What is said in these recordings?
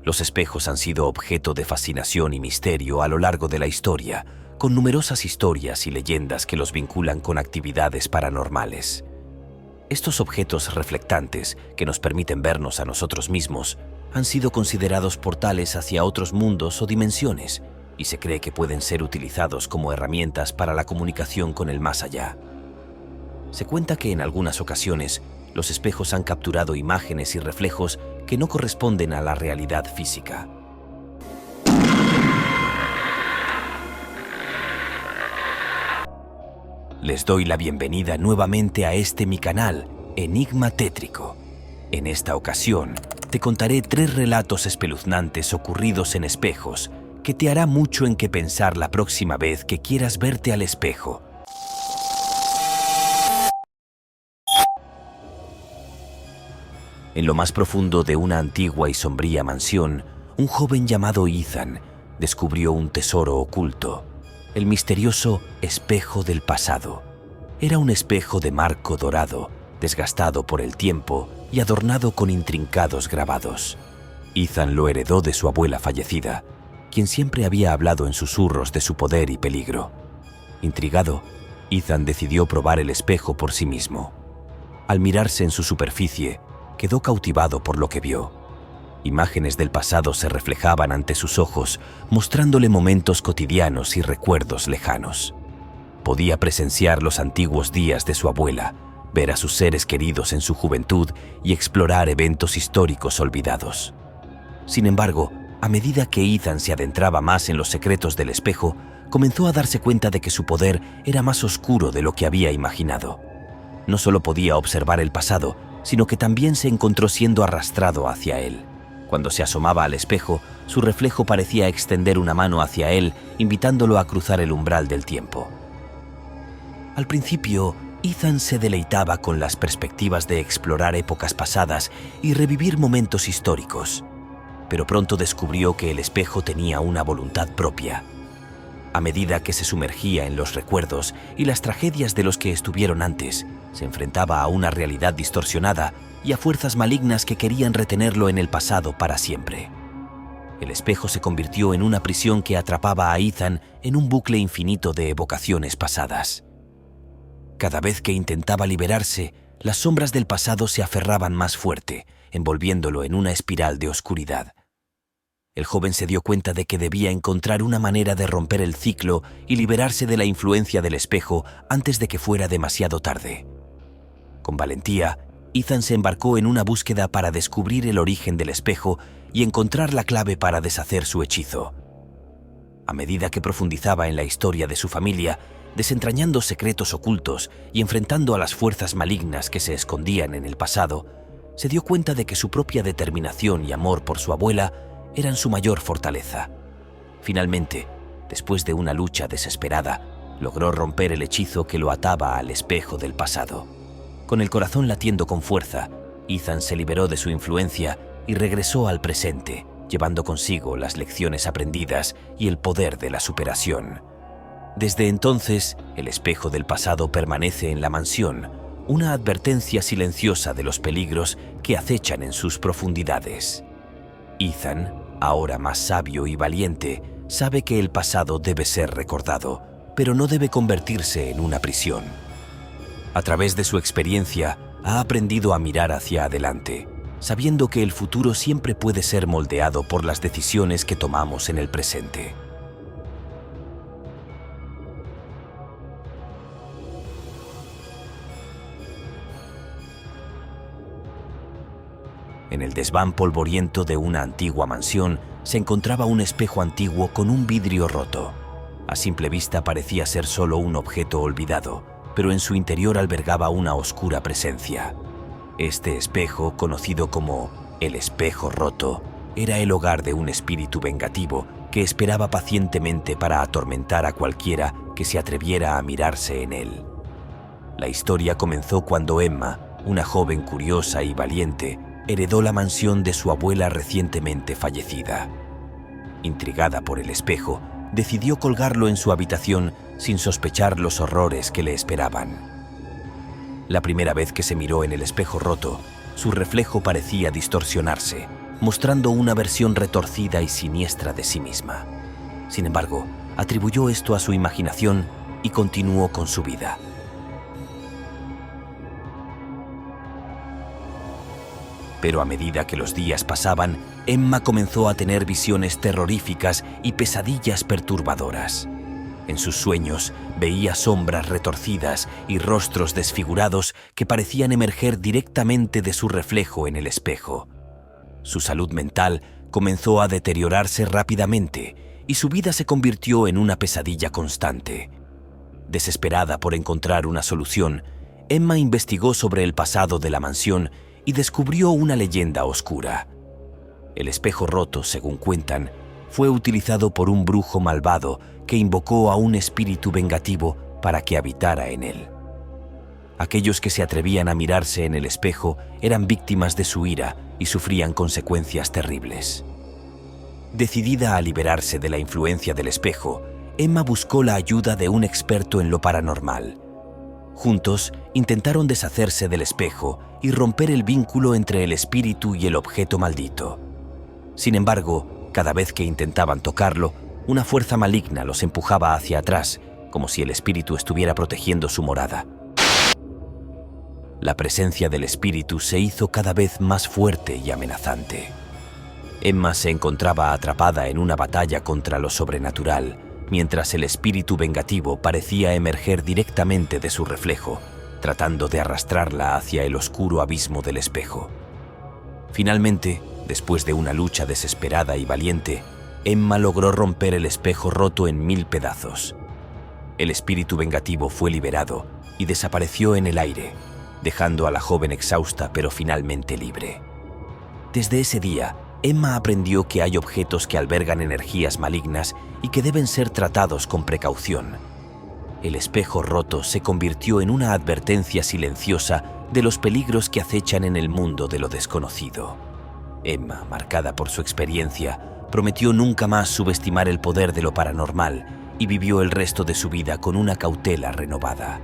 Los espejos han sido objeto de fascinación y misterio a lo largo de la historia, con numerosas historias y leyendas que los vinculan con actividades paranormales. Estos objetos reflectantes, que nos permiten vernos a nosotros mismos, han sido considerados portales hacia otros mundos o dimensiones, y se cree que pueden ser utilizados como herramientas para la comunicación con el más allá. Se cuenta que en algunas ocasiones los espejos han capturado imágenes y reflejos que no corresponden a la realidad física. Les doy la bienvenida nuevamente a mi canal, Enigma Tétrico. En esta ocasión, te contaré 3 relatos espeluznantes ocurridos en espejos que te hará mucho en qué pensar la próxima vez que quieras verte al espejo. En lo más profundo de una antigua y sombría mansión, un joven llamado Ethan descubrió un tesoro oculto, el misterioso espejo del pasado. Era un espejo de marco dorado, desgastado por el tiempo y adornado con intrincados grabados. Ethan lo heredó de su abuela fallecida, quien siempre había hablado en susurros de su poder y peligro. Intrigado, Ethan decidió probar el espejo por sí mismo. Al mirarse en su superficie, quedó cautivado por lo que vio. Imágenes del pasado se reflejaban ante sus ojos, mostrándole momentos cotidianos y recuerdos lejanos. Podía presenciar los antiguos días de su abuela, ver a sus seres queridos en su juventud y explorar eventos históricos olvidados. Sin embargo, a medida que Ethan se adentraba más en los secretos del espejo, comenzó a darse cuenta de que su poder era más oscuro de lo que había imaginado. No solo podía observar el pasado, sino que también se encontró siendo arrastrado hacia él. Cuando se asomaba al espejo, su reflejo parecía extender una mano hacia él, invitándolo a cruzar el umbral del tiempo. Al principio, Ethan se deleitaba con las perspectivas de explorar épocas pasadas y revivir momentos históricos, pero pronto descubrió que el espejo tenía una voluntad propia. A medida que se sumergía en los recuerdos y las tragedias de los que estuvieron antes, se enfrentaba a una realidad distorsionada y a fuerzas malignas que querían retenerlo en el pasado para siempre. El espejo se convirtió en una prisión que atrapaba a Ethan en un bucle infinito de evocaciones pasadas. Cada vez que intentaba liberarse, las sombras del pasado se aferraban más fuerte, envolviéndolo en una espiral de oscuridad. El joven se dio cuenta de que debía encontrar una manera de romper el ciclo y liberarse de la influencia del espejo antes de que fuera demasiado tarde. Con valentía, Ethan se embarcó en una búsqueda para descubrir el origen del espejo y encontrar la clave para deshacer su hechizo. A medida que profundizaba en la historia de su familia, desentrañando secretos ocultos y enfrentando a las fuerzas malignas que se escondían en el pasado, se dio cuenta de que su propia determinación y amor por su abuela eran su mayor fortaleza. Finalmente, después de una lucha desesperada, logró romper el hechizo que lo ataba al espejo del pasado. Con el corazón latiendo con fuerza, Ethan se liberó de su influencia y regresó al presente, llevando consigo las lecciones aprendidas y el poder de la superación. Desde entonces, el espejo del pasado permanece en la mansión, una advertencia silenciosa de los peligros que acechan en sus profundidades. Ethan, ahora más sabio y valiente, sabe que el pasado debe ser recordado, pero no debe convertirse en una prisión. A través de su experiencia, ha aprendido a mirar hacia adelante, sabiendo que el futuro siempre puede ser moldeado por las decisiones que tomamos en el presente. En el desván polvoriento de una antigua mansión se encontraba un espejo antiguo con un vidrio roto. A simple vista parecía ser solo un objeto olvidado, pero en su interior albergaba una oscura presencia. Este espejo, conocido como el espejo roto, era el hogar de un espíritu vengativo que esperaba pacientemente para atormentar a cualquiera que se atreviera a mirarse en él. La historia comenzó cuando Emma, una joven curiosa y valiente, heredó la mansión de su abuela recientemente fallecida. Intrigada por el espejo, decidió colgarlo en su habitación sin sospechar los horrores que le esperaban. La primera vez que se miró en el espejo roto, su reflejo parecía distorsionarse, mostrando una versión retorcida y siniestra de sí misma. Sin embargo, atribuyó esto a su imaginación y continuó con su vida. Pero a medida que los días pasaban, Emma comenzó a tener visiones terroríficas y pesadillas perturbadoras. En sus sueños veía sombras retorcidas y rostros desfigurados que parecían emerger directamente de su reflejo en el espejo. Su salud mental comenzó a deteriorarse rápidamente y su vida se convirtió en una pesadilla constante. Desesperada por encontrar una solución, Emma investigó sobre el pasado de la mansión y descubrió una leyenda oscura. El espejo roto, según cuentan, fue utilizado por un brujo malvado que invocó a un espíritu vengativo para que habitara en él. Aquellos que se atrevían a mirarse en el espejo eran víctimas de su ira y sufrían consecuencias terribles. Decidida a liberarse de la influencia del espejo, Emma buscó la ayuda de un experto en lo paranormal. Juntos intentaron deshacerse del espejo y romper el vínculo entre el espíritu y el objeto maldito. Sin embargo, cada vez que intentaban tocarlo, una fuerza maligna los empujaba hacia atrás, como si el espíritu estuviera protegiendo su morada. La presencia del espíritu se hizo cada vez más fuerte y amenazante. Emma se encontraba atrapada en una batalla contra lo sobrenatural, mientras el espíritu vengativo parecía emerger directamente de su reflejo, tratando de arrastrarla hacia el oscuro abismo del espejo. Finalmente, después de una lucha desesperada y valiente, Emma logró romper el espejo roto en 1000 pedazos. El espíritu vengativo fue liberado y desapareció en el aire, dejando a la joven exhausta pero finalmente libre. Desde ese día, Emma aprendió que hay objetos que albergan energías malignas y que deben ser tratados con precaución. El espejo roto se convirtió en una advertencia silenciosa de los peligros que acechan en el mundo de lo desconocido. Emma, marcada por su experiencia, prometió nunca más subestimar el poder de lo paranormal y vivió el resto de su vida con una cautela renovada.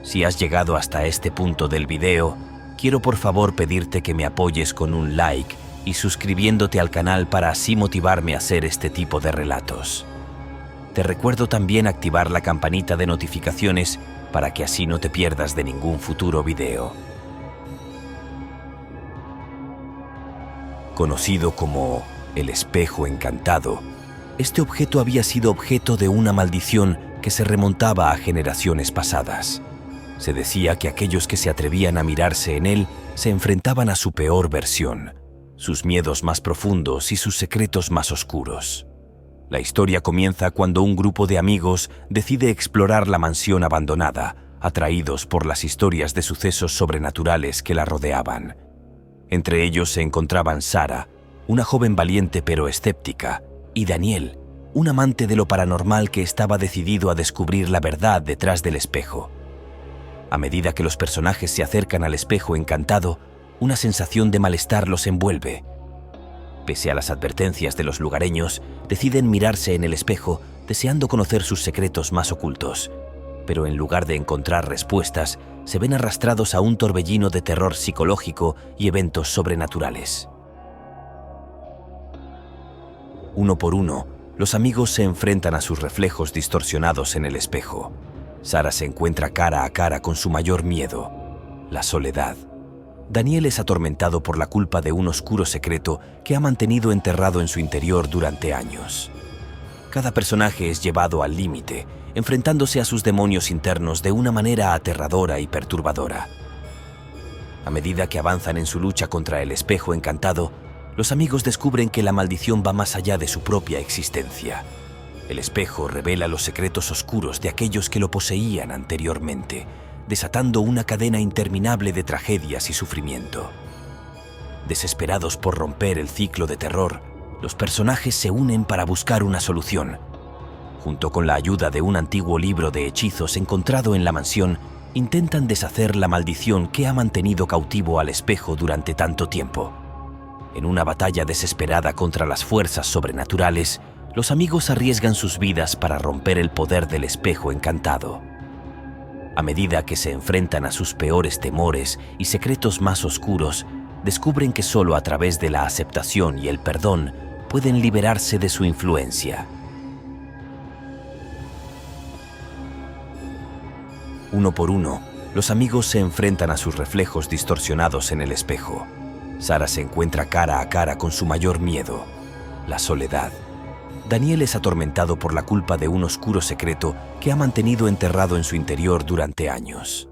Si has llegado hasta este punto del video, quiero por favor pedirte que me apoyes con un like y suscribiéndote al canal para así motivarme a hacer este tipo de relatos. Te recuerdo también activar la campanita de notificaciones para que así no te pierdas de ningún futuro video. Conocido como el espejo encantado, este objeto había sido objeto de una maldición que se remontaba a generaciones pasadas. Se decía que aquellos que se atrevían a mirarse en él se enfrentaban a su peor versión, sus miedos más profundos y sus secretos más oscuros. La historia comienza cuando un grupo de amigos decide explorar la mansión abandonada, atraídos por las historias de sucesos sobrenaturales que la rodeaban. Entre ellos se encontraban Sara, una joven valiente pero escéptica, y Daniel, un amante de lo paranormal que estaba decidido a descubrir la verdad detrás del espejo. A medida que los personajes se acercan al espejo encantado, una sensación de malestar los envuelve. Pese a las advertencias de los lugareños, deciden mirarse en el espejo deseando conocer sus secretos más ocultos. Pero en lugar de encontrar respuestas, se ven arrastrados a un torbellino de terror psicológico y eventos sobrenaturales. Uno por uno, los amigos se enfrentan a sus reflejos distorsionados en el espejo. Sara se encuentra cara a cara con su mayor miedo, la soledad. Daniel es atormentado por la culpa de un oscuro secreto que ha mantenido enterrado en su interior durante años. Cada personaje es llevado al límite, enfrentándose a sus demonios internos de una manera aterradora y perturbadora. A medida que avanzan en su lucha contra el espejo encantado, los amigos descubren que la maldición va más allá de su propia existencia. El espejo revela los secretos oscuros de aquellos que lo poseían anteriormente, desatando una cadena interminable de tragedias y sufrimiento. Desesperados por romper el ciclo de terror, los personajes se unen para buscar una solución. Junto con la ayuda de un antiguo libro de hechizos encontrado en la mansión, intentan deshacer la maldición que ha mantenido cautivo al espejo durante tanto tiempo. En una batalla desesperada contra las fuerzas sobrenaturales, los amigos arriesgan sus vidas para romper el poder del espejo encantado. A medida que se enfrentan a sus peores temores y secretos más oscuros, descubren que solo a través de la aceptación y el perdón pueden liberarse de su influencia. Uno por uno, los amigos se enfrentan a sus reflejos distorsionados en el espejo. Sara se encuentra cara a cara con su mayor miedo, la soledad. Daniel es atormentado por la culpa de un oscuro secreto que ha mantenido enterrado en su interior durante años.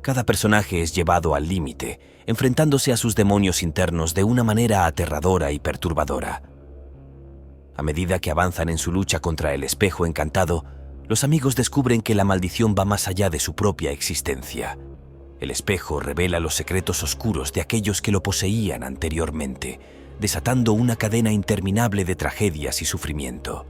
Cada personaje es llevado al límite, enfrentándose a sus demonios internos de una manera aterradora y perturbadora. A medida que avanzan en su lucha contra el espejo encantado, los amigos descubren que la maldición va más allá de su propia existencia. El espejo revela los secretos oscuros de aquellos que lo poseían anteriormente, desatando una cadena interminable de tragedias y sufrimiento.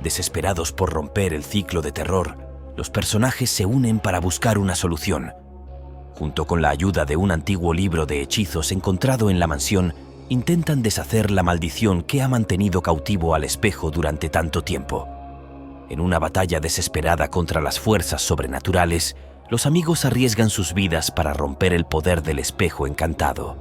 Desesperados por romper el ciclo de terror, los personajes se unen para buscar una solución. Junto con la ayuda de un antiguo libro de hechizos encontrado en la mansión, intentan deshacer la maldición que ha mantenido cautivo al espejo durante tanto tiempo. En una batalla desesperada contra las fuerzas sobrenaturales, los amigos arriesgan sus vidas para romper el poder del espejo encantado.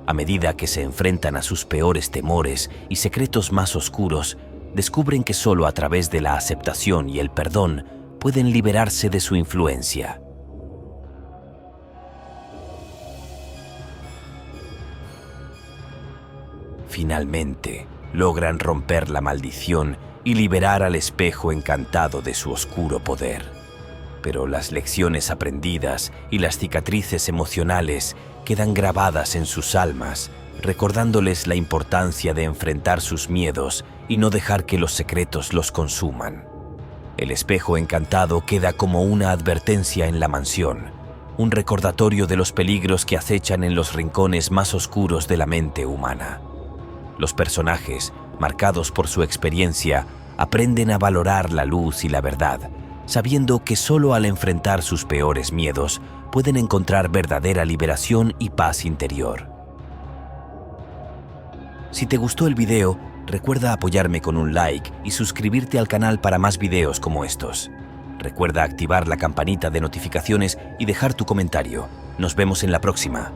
A medida que se enfrentan a sus peores temores y secretos más oscuros, descubren que solo a través de la aceptación y el perdón pueden liberarse de su influencia. Finalmente, logran romper la maldición y liberar al espejo encantado de su oscuro poder. Pero las lecciones aprendidas y las cicatrices emocionales quedan grabadas en sus almas, recordándoles la importancia de enfrentar sus miedos y no dejar que los secretos los consuman. El espejo encantado queda como una advertencia en la mansión, un recordatorio de los peligros que acechan en los rincones más oscuros de la mente humana. Los personajes, marcados por su experiencia, aprenden a valorar la luz y la verdad, sabiendo que solo al enfrentar sus peores miedos pueden encontrar verdadera liberación y paz interior. Si te gustó el video, recuerda apoyarme con un like y suscribirte al canal para más videos como estos. Recuerda activar la campanita de notificaciones y dejar tu comentario. Nos vemos en la próxima.